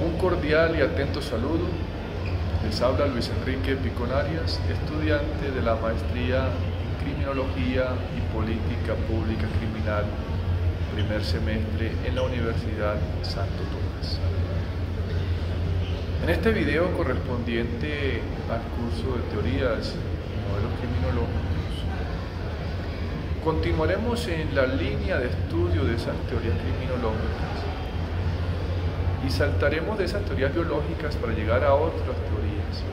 Un cordial y atento saludo. Les habla Luis Enrique Picón Arias, estudiante de la maestría en Criminología y Política Pública Criminal, primer semestre en la Universidad Santo Tomás. En este video correspondiente al curso de teorías y modelos criminológicos, continuaremos en la línea de estudio de esas teorías criminológicas y saltaremos de esas teorías biológicas para llegar a otras teorías,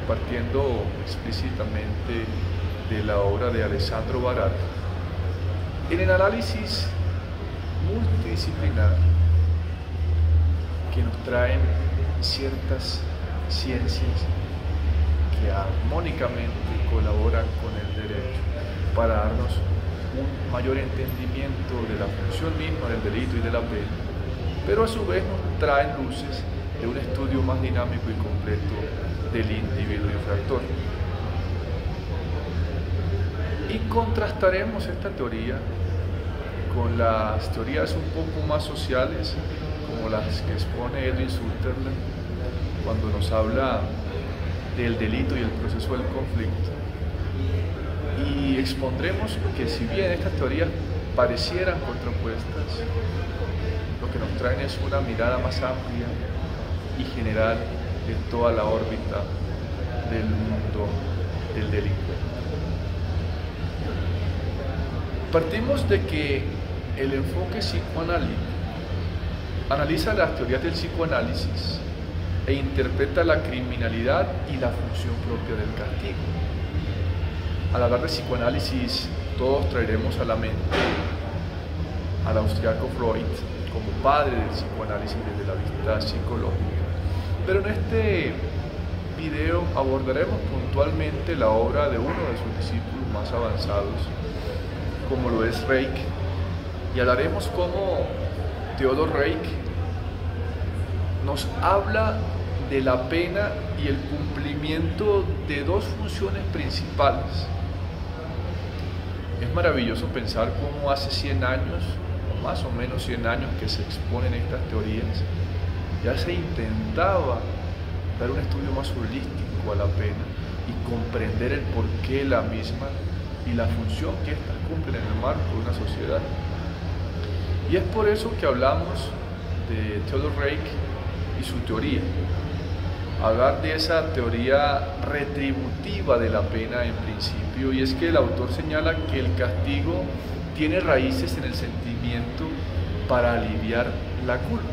partiendo explícitamente de la obra de Alessandro Barata, en el análisis multidisciplinar que nos traen ciertas ciencias que armónicamente colaboran con el derecho para darnos un mayor entendimiento de la función misma del delito y de la pena, pero a su vez nos traen luces de un estudio más dinámico y completo del individuo infractor. Y contrastaremos esta teoría con las teorías un poco más sociales, como las que expone Edwin Sutherland cuando nos habla del delito y el proceso del conflicto. Y expondremos que si bien estas teorías parecieran contrapuestas, lo que nos traen es una mirada más amplia y general de toda la órbita del mundo del delincuente. Partimos de que el enfoque psicoanalítico analiza las teorías del psicoanálisis e interpreta la criminalidad y la función propia del castigo. Al hablar de psicoanálisis, todos traeremos a la mente al austriaco Freud como padre del psicoanálisis desde la vista psicológica. Pero en este video abordaremos puntualmente la obra de uno de sus discípulos más avanzados, como lo es Reik, y hablaremos cómo Theodor Reik nos habla de la pena y el cumplimiento de dos funciones principales. Es maravilloso pensar cómo hace 100 años, o más o menos 100 años que se exponen estas teorías, ya se intentaba dar un estudio más holístico a la pena y comprender el porqué de la misma y la función que éstas cumplen en el marco de una sociedad. Y es por eso que hablamos de Theodor Reik y su teoría. Hablar de esa teoría retributiva de la pena en principio, y es que el autor señala que el castigo tiene raíces en el sentimiento para aliviar la culpa.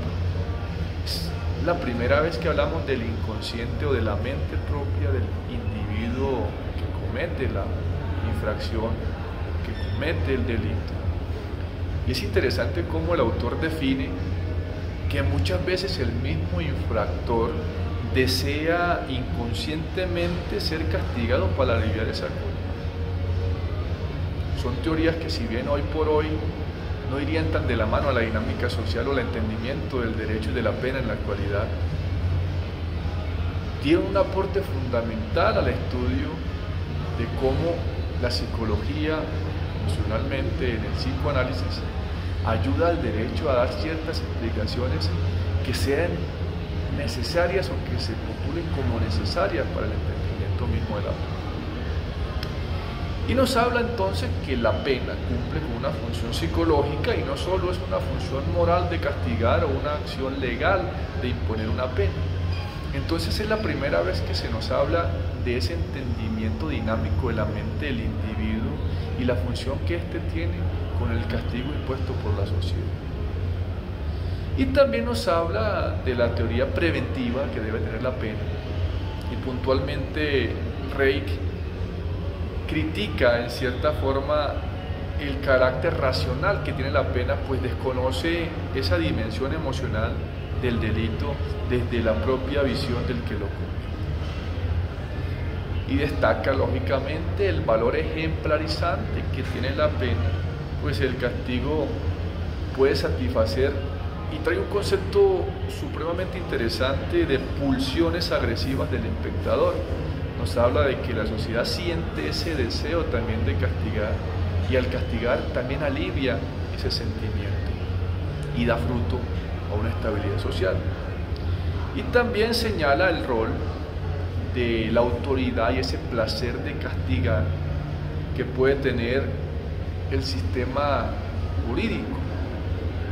Es la primera vez que hablamos del inconsciente o de la mente propia del individuo que comete la infracción, que comete el delito. Y es interesante cómo el autor define que muchas veces el mismo infractor desea inconscientemente ser castigado para aliviar esa culpa. Son teorías que, si bien hoy por hoy no irían tan de la mano a la dinámica social o al entendimiento del derecho y de la pena en la actualidad, tienen un aporte fundamental al estudio de cómo la psicología, emocionalmente en el psicoanálisis, ayuda al derecho a dar ciertas explicaciones que sean necesarias o que se postulen como necesarias para el entendimiento mismo de la pena. Y nos habla entonces que la pena cumple con una función psicológica y no solo es una función moral de castigar o una acción legal de imponer una pena. Entonces es la primera vez que se nos habla de ese entendimiento dinámico de la mente del individuo y la función que éste tiene con el castigo impuesto por la sociedad. Y también nos habla de la teoría preventiva que debe tener la pena. Y puntualmente Reik critica en cierta forma el carácter racional que tiene la pena, pues desconoce esa dimensión emocional del delito desde la propia visión del que lo comete. Y destaca lógicamente el valor ejemplarizante que tiene la pena, pues el castigo puede satisfacer, y trae un concepto supremamente interesante de pulsiones agresivas del espectador. Nos habla de que la sociedad siente ese deseo también de castigar, y al castigar también alivia ese sentimiento y da fruto a una estabilidad social. Y también señala el rol de la autoridad y ese placer de castigar que puede tener el sistema jurídico.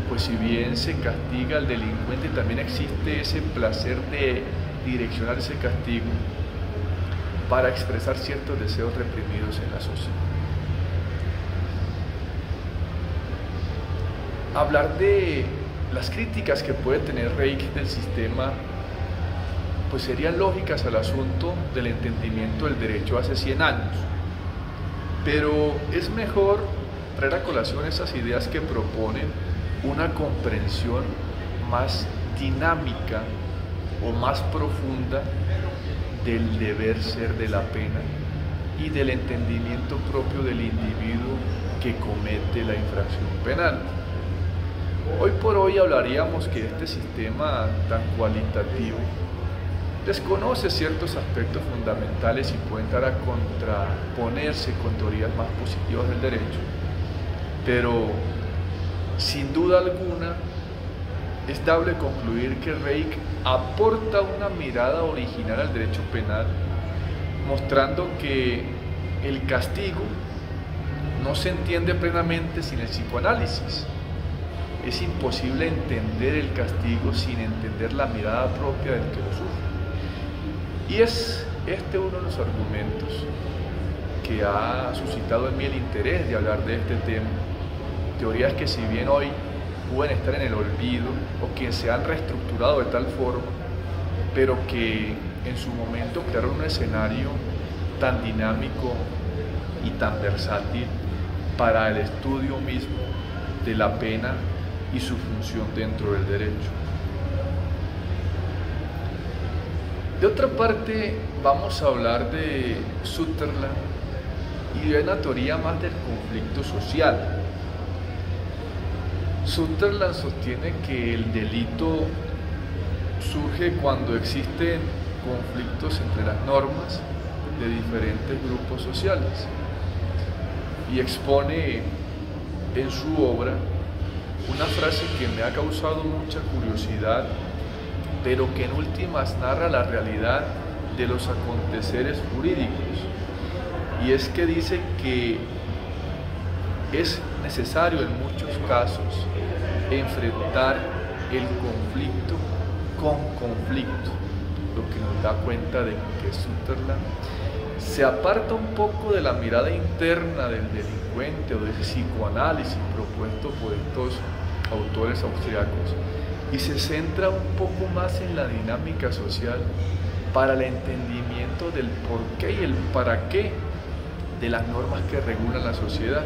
Pues si bien se castiga al delincuente, también existe ese placer de direccionar ese castigo para expresar ciertos deseos reprimidos en la sociedad. Hablar de las críticas que puede tener Reich del sistema, pues serían lógicas al asunto del entendimiento del derecho hace 100 años. Pero es mejor traer a colación esas ideas que proponen una comprensión más dinámica o más profunda del deber ser de la pena y del entendimiento propio del individuo que comete la infracción penal. Hoy por hoy hablaríamos que este sistema tan cualitativo desconoce ciertos aspectos fundamentales y puede entrar a contraponerse con teorías más positivas del derecho, pero sin duda alguna es dable concluir que Reich aporta una mirada original al derecho penal, mostrando que el castigo no se entiende plenamente sin el psicoanálisis. Es imposible entender el castigo sin entender la mirada propia del que lo sufre. Y es este uno de los argumentos que ha suscitado en mí el interés de hablar de este tema. Teorías que, si bien hoy pueden estar en el olvido o que se han reestructurado de tal forma, pero que en su momento crearon un escenario tan dinámico y tan versátil para el estudio mismo de la pena y su función dentro del derecho. De otra parte, vamos a hablar de Sutherland y de una teoría más del conflicto social. Sutherland sostiene que el delito surge cuando existen conflictos entre las normas de diferentes grupos sociales y expone en su obra una frase que me ha causado mucha curiosidad, pero que en últimas narra la realidad de los aconteceres jurídicos, y es que dice que es necesario en muchos casos enfrentar el conflicto con conflicto, lo que nos da cuenta de que Sutherland se aparta un poco de la mirada interna del delincuente o de ese psicoanálisis propuesto por estos autores austriacos y se centra un poco más en la dinámica social para el entendimiento del por qué y el para qué de las normas que regulan la sociedad.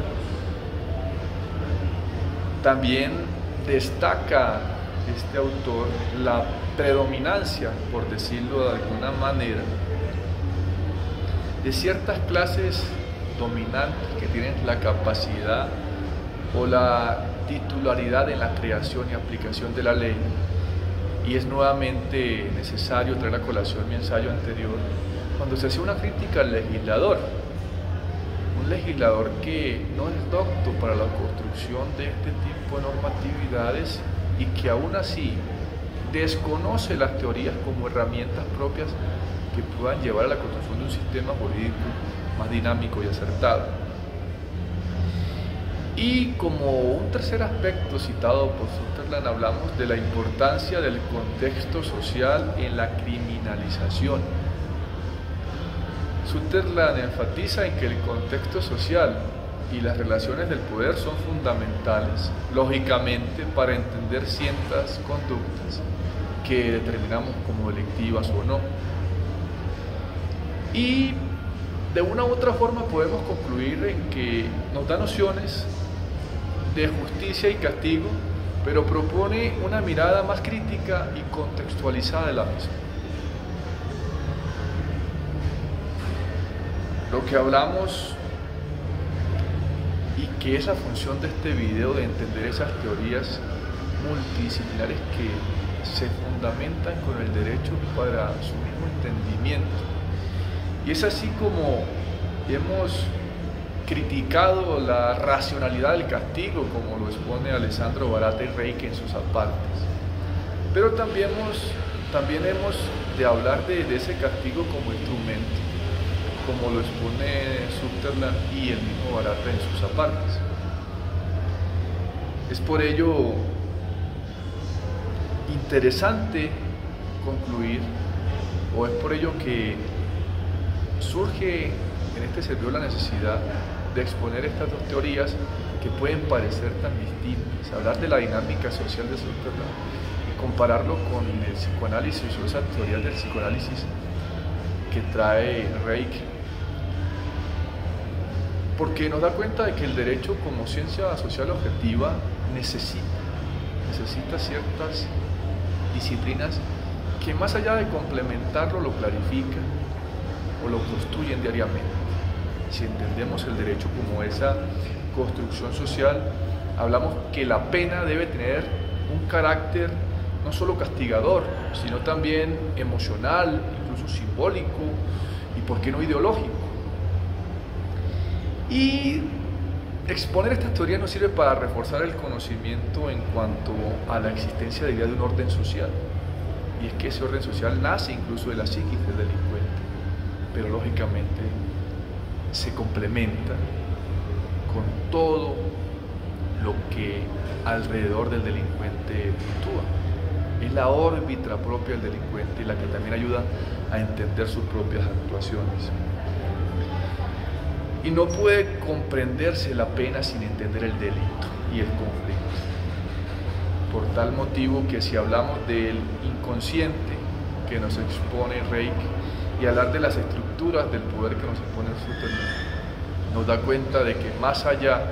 También destaca este autor la predominancia, por decirlo de alguna manera, de ciertas clases dominantes que tienen la capacidad o la titularidad en la creación y aplicación de la ley, y es nuevamente necesario traer a colación mi ensayo anterior cuando se hace una crítica al legislador, un legislador que no es docto para la construcción de este tipo de normatividades y que aún así desconoce las teorías como herramientas propias que puedan llevar a la construcción de un sistema jurídico más dinámico y acertado. Y como un tercer aspecto citado por Sutherland, hablamos de la importancia del contexto social en la criminalización. Sutherland enfatiza en que el contexto social y las relaciones del poder son fundamentales, lógicamente, para entender ciertas conductas que determinamos como delictivas o no. Y de una u otra forma podemos concluir en que nos da nociones de justicia y castigo, pero propone una mirada más crítica y contextualizada de la misma. Lo que hablamos, y que es la función de este video, de entender esas teorías multidisciplinares que se fundamentan con el derecho para su mismo entendimiento. Y es así como hemos criticado la racionalidad del castigo, como lo expone Alessandro Barata y Reich en sus apartes. Pero también hemos también hemos de hablar de ese castigo como instrumento, como lo expone Sutherland y el mismo Bharata en sus apartes. Es por ello interesante concluir, o es por ello que surge en este servidor la necesidad de exponer estas dos teorías que pueden parecer tan distintas, hablar de la dinámica social de Sutherland y compararlo con el psicoanálisis o esas teorías del psicoanálisis que trae Reich, porque nos da cuenta de que el derecho como ciencia social objetiva necesita ciertas disciplinas que, más allá de complementarlo, lo clarifican o lo construyen diariamente. Si entendemos el derecho como esa construcción social, hablamos que la pena debe tener un carácter no solo castigador, sino también emocional, incluso simbólico y, ¿por qué no, ideológico? Y exponer estas teorías nos sirve para reforzar el conocimiento en cuanto a la existencia de un orden social. Y es que ese orden social nace incluso de la psiquis del delincuente, pero lógicamente se complementa con todo lo que alrededor del delincuente fluctúa. Es la órbita propia del delincuente y la que también ayuda a entender sus propias actuaciones. Y no puede comprenderse la pena sin entender el delito y el conflicto. Por tal motivo que si hablamos del inconsciente que nos expone Reich y hablar de las estructuras del poder que nos expone Sutherland, nos da cuenta de que más allá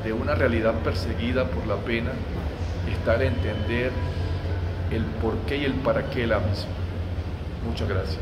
de una realidad perseguida por la pena, está el entender el por qué y el para qué la misma. Muchas gracias.